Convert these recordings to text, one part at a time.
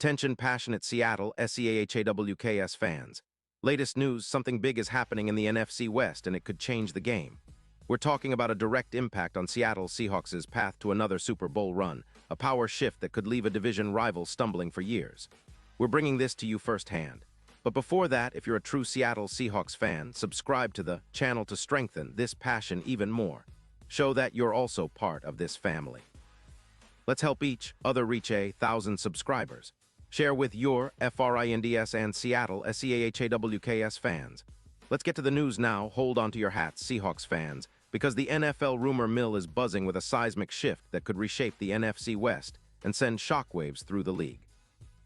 Attention passionate Seattle SEAHAWKS fans. Latest news, something big is happening in the NFC West and it could change the game. We're talking about a direct impact on Seattle Seahawks' path to another Super Bowl run, a power shift that could leave a division rival stumbling for years. We're bringing this to you firsthand. But before that, if you're a true Seattle Seahawks fan, subscribe to the channel to strengthen this passion even more. Show that you're also part of this family. Let's help each other reach 1,000 subscribers. Share with your FRINDS and Seattle SEAHAWKS fans. Let's get to the news now. Hold on to your hats, Seahawks fans, because the NFL rumor mill is buzzing with a seismic shift that could reshape the NFC West and send shockwaves through the league.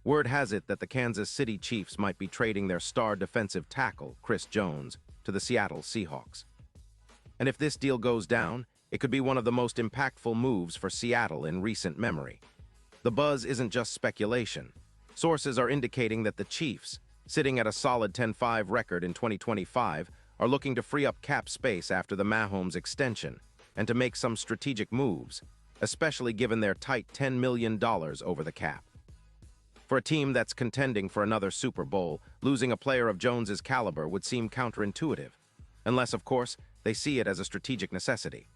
Word has it that the Kansas City Chiefs might be trading their star defensive tackle, Chris Jones, to the Seattle Seahawks. And if this deal goes down, it could be one of the most impactful moves for Seattle in recent memory. The buzz isn't just speculation. Sources are indicating that the Chiefs, sitting at a solid 10-5 record in 2025, are looking to free up cap space after the Mahomes extension and to make some strategic moves, especially given their tight $10 million over the cap. For a team that's contending for another Super Bowl, losing a player of Jones's caliber would seem counterintuitive, unless, of course, they see it as a strategic necessity.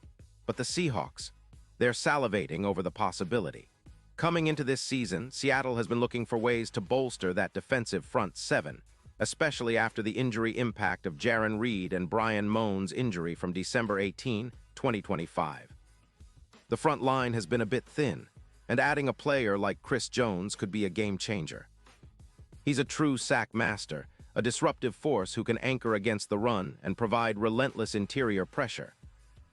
But the Seahawks, they're salivating over the possibility. Coming into this season, Seattle has been looking for ways to bolster that defensive front seven, especially after the injury impact of Jarran Reed and Brian Moan's injury from December 18, 2025. The front line has been a bit thin, and adding a player like Chris Jones could be a game changer. He's a true sack master, a disruptive force who can anchor against the run and provide relentless interior pressure.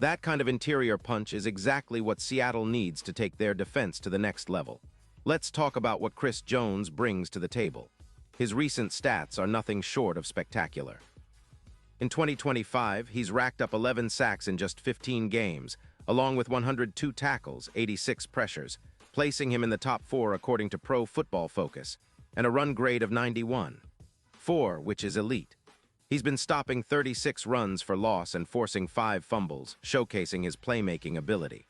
That kind of interior punch is exactly what Seattle needs to take their defense to the next level. Let's talk about what Chris Jones brings to the table. His recent stats are nothing short of spectacular. In 2025, he's racked up 11 sacks in just 15 games, along with 102 tackles, 86 pressures, placing him in the top 4 according to Pro Football Focus, and a run grade of 91.4, which is elite. He's been stopping 36 runs for loss and forcing 5 fumbles, showcasing his playmaking ability.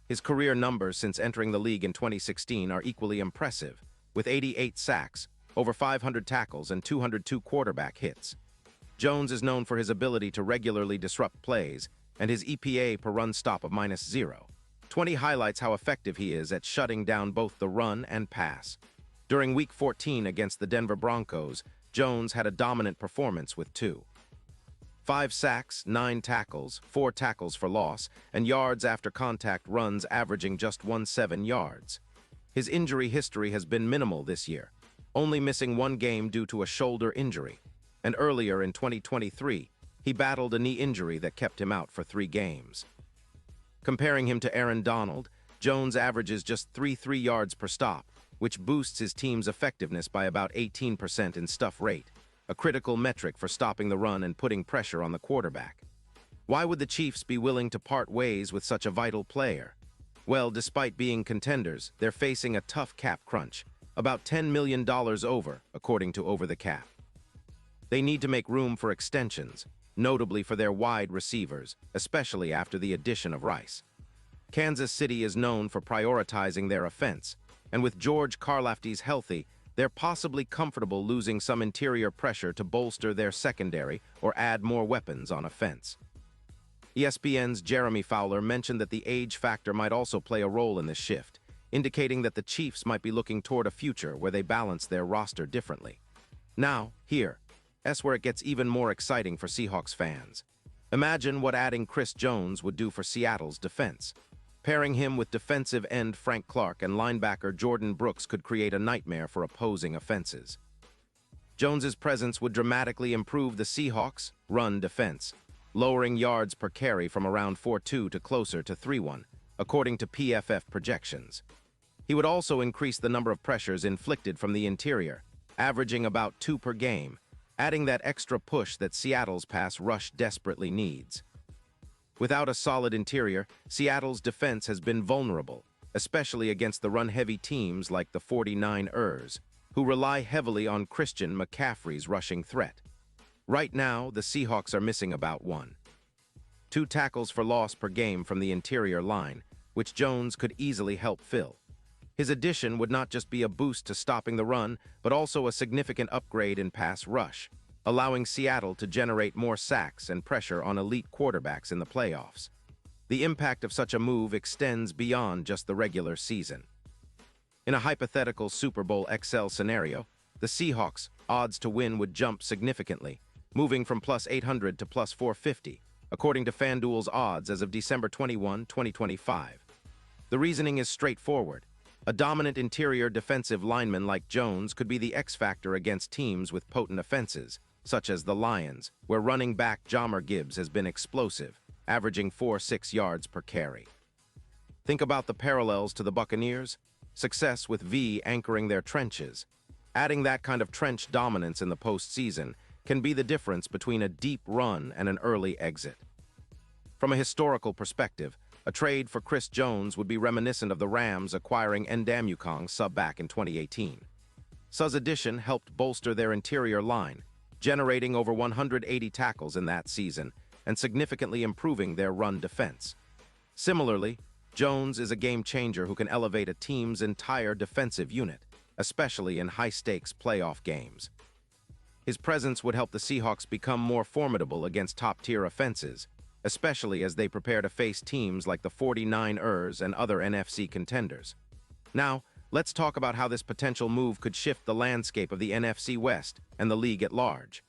His career numbers since entering the league in 2016 are equally impressive, with 88 sacks, over 500 tackles, and 202 quarterback hits. Jones is known for his ability to regularly disrupt plays, and his EPA per run stop of -0.20 highlights how effective he is at shutting down both the run and pass. During Week 14 against the Denver Broncos, Jones had a dominant performance with 5 sacks, 9 tackles, 4 tackles for loss, and yards after contact runs averaging just 17 yards. His injury history has been minimal this year, only missing 1 game due to a shoulder injury, and earlier in 2023, he battled a knee injury that kept him out for 3 games. Comparing him to Aaron Donald, Jones averages just 3 yards per stop, which boosts his team's effectiveness by about 18% in stuff rate, a critical metric for stopping the run and putting pressure on the quarterback. Why would the Chiefs be willing to part ways with such a vital player? Well, despite being contenders, they're facing a tough cap crunch, about $10 million over, according to Over the Cap. They need to make room for extensions, notably for their wide receivers, especially after the addition of Rice. Kansas City is known for prioritizing their offense, and with George Karlaftis healthy, they're possibly comfortable losing some interior pressure to bolster their secondary or add more weapons on offense. ESPN's Jeremy Fowler mentioned that the age factor might also play a role in this shift, indicating that the Chiefs might be looking toward a future where they balance their roster differently. Now, here's where it gets even more exciting for Seahawks fans. Imagine what adding Chris Jones would do for Seattle's defense. Pairing him with defensive end Frank Clark and linebacker Jordan Brooks could create a nightmare for opposing offenses. Jones's presence would dramatically improve the Seahawks' run defense, lowering yards per carry from around 4.2 to closer to 3.1, according to PFF projections. He would also increase the number of pressures inflicted from the interior, averaging about 2 per game, adding that extra push that Seattle's pass rush desperately needs. Without a solid interior, Seattle's defense has been vulnerable, especially against the run-heavy teams like the 49ers, who rely heavily on Christian McCaffrey's rushing threat. Right now, the Seahawks are missing about 1.2 tackles for loss per game from the interior line, which Jones could easily help fill. His addition would not just be a boost to stopping the run, but also a significant upgrade in pass rush, allowing Seattle to generate more sacks and pressure on elite quarterbacks in the playoffs. The impact of such a move extends beyond just the regular season. In a hypothetical Super Bowl XL scenario, the Seahawks' odds to win would jump significantly, moving from plus 800 to plus 450, according to FanDuel's odds as of December 21, 2025. The reasoning is straightforward. A dominant interior defensive lineman like Jones could be the X factor against teams with potent offenses, such as the Lions, where running back Jahmyr Gibbs has been explosive, averaging 4.6 yards per carry. Think about the parallels to the Buccaneers. Success with V anchoring their trenches. Adding that kind of trench dominance in the postseason can be the difference between a deep run and an early exit. From a historical perspective, a trade for Chris Jones would be reminiscent of the Rams acquiring Ndamukong sub back in 2018. Suh's addition helped bolster their interior line, generating over 180 tackles in that season and significantly improving their run defense. Similarly, Jones is a game-changer who can elevate a team's entire defensive unit, especially in high-stakes playoff games. His presence would help the Seahawks become more formidable against top-tier offenses, especially as they prepare to face teams like the 49ers and other NFC contenders. Now, let's talk about how this potential move could shift the landscape of the NFC West and the league at large.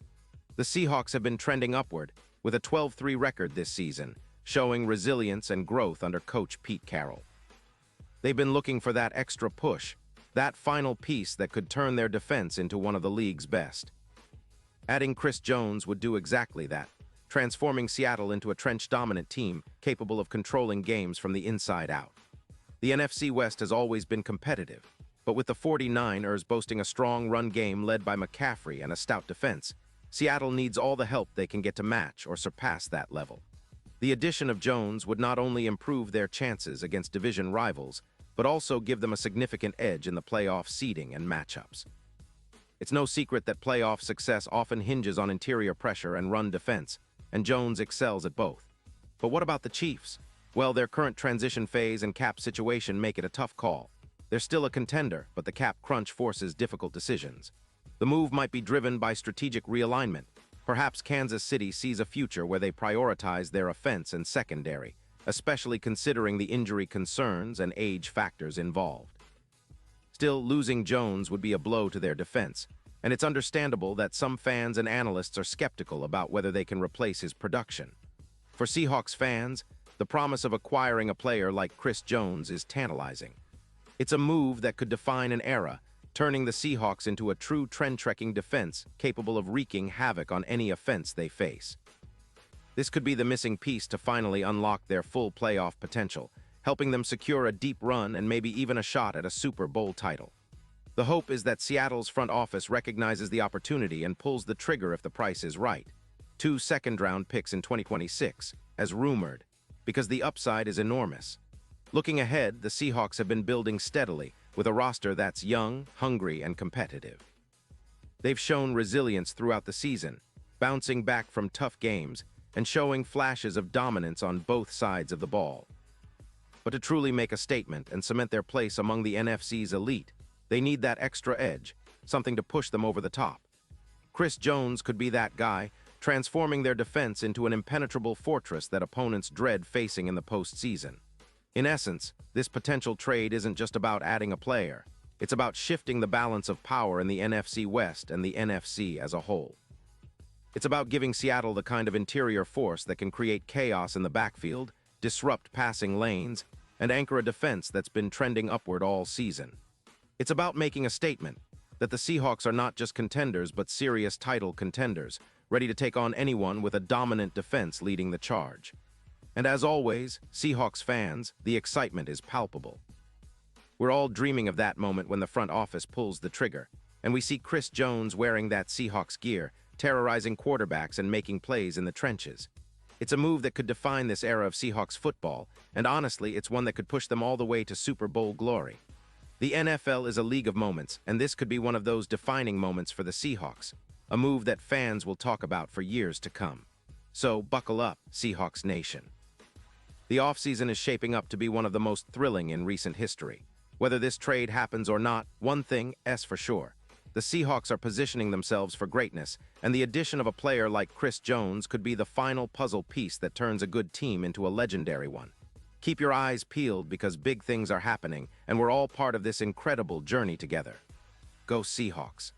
The Seahawks have been trending upward, with a 12-3 record this season, showing resilience and growth under coach Pete Carroll. They've been looking for that extra push, that final piece that could turn their defense into one of the league's best. Adding Chris Jones would do exactly that, transforming Seattle into a trench-dominant team capable of controlling games from the inside out. The NFC West has always been competitive, but with the 49ers boasting a strong run game led by McCaffrey and a stout defense, Seattle needs all the help they can get to match or surpass that level. The addition of Jones would not only improve their chances against division rivals, but also give them a significant edge in the playoff seeding and matchups. It's no secret that playoff success often hinges on interior pressure and run defense, and Jones excels at both. But what about the Chiefs? Well, their current transition phase and cap situation make it a tough call. They're still a contender, but the cap crunch forces difficult decisions. The move might be driven by strategic realignment. Perhaps Kansas City sees a future where they prioritize their offense and secondary, especially considering the injury concerns and age factors involved. Still, losing Jones would be a blow to their defense, and it's understandable that some fans and analysts are skeptical about whether they can replace his production. For Seahawks fans, the promise of acquiring a player like Chris Jones is tantalizing. It's a move that could define an era, turning the Seahawks into a true trend-trekking defense capable of wreaking havoc on any offense they face. This could be the missing piece to finally unlock their full playoff potential, helping them secure a deep run and maybe even a shot at a Super Bowl title. The hope is that Seattle's front office recognizes the opportunity and pulls the trigger if the price is right. 2 second-round picks in 2026, as rumored, because the upside is enormous. Looking ahead, the Seahawks have been building steadily, with a roster that's young, hungry, and competitive. They've shown resilience throughout the season, bouncing back from tough games and showing flashes of dominance on both sides of the ball. But to truly make a statement and cement their place among the NFC's elite, they need that extra edge, something to push them over the top. Chris Jones could be that guy, transforming their defense into an impenetrable fortress that opponents dread facing in the postseason. In essence, this potential trade isn't just about adding a player. It's about shifting the balance of power in the NFC West and the NFC as a whole. It's about giving Seattle the kind of interior force that can create chaos in the backfield, disrupt passing lanes, and anchor a defense that's been trending upward all season. It's about making a statement that the Seahawks are not just contenders but serious title contenders, ready to take on anyone with a dominant defense leading the charge. And as always, Seahawks fans, the excitement is palpable. We're all dreaming of that moment when the front office pulls the trigger, and we see Chris Jones wearing that Seahawks gear, terrorizing quarterbacks and making plays in the trenches. It's a move that could define this era of Seahawks football, and honestly, it's one that could push them all the way to Super Bowl glory. The NFL is a league of moments, and this could be one of those defining moments for the Seahawks, a move that fans will talk about for years to come. So buckle up, Seahawks Nation. The offseason is shaping up to be one of the most thrilling in recent history. Whether this trade happens or not, one thing is for sure. The Seahawks are positioning themselves for greatness, and the addition of a player like Chris Jones could be the final puzzle piece that turns a good team into a legendary one. Keep your eyes peeled because big things are happening, and we're all part of this incredible journey together. Go Seahawks!